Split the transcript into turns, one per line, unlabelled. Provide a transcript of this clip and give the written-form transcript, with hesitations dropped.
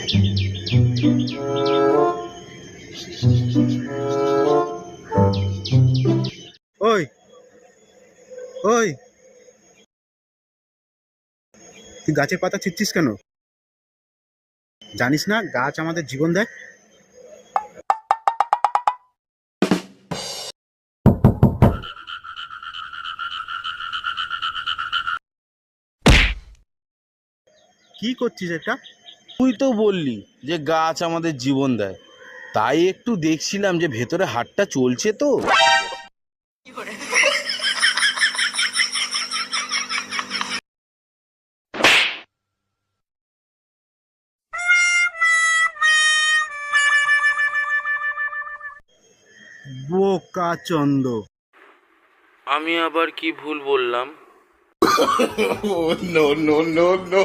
ওই ওই তুই গাছের পাতা ছিঁড়ছিস কেন? জানিস না গাছ আমাদের জীবন দেয়? কি করছিস এটা?
তুই তো বললি যে গাছ আমাদের জীবন দেয়, তাই একটু দেখছিলাম যে ভেতরে হাটটা চলছে তো।
বোকা চন্দ!
আমি আবার কি ভুল বললাম?
Oh, no, no, no, no.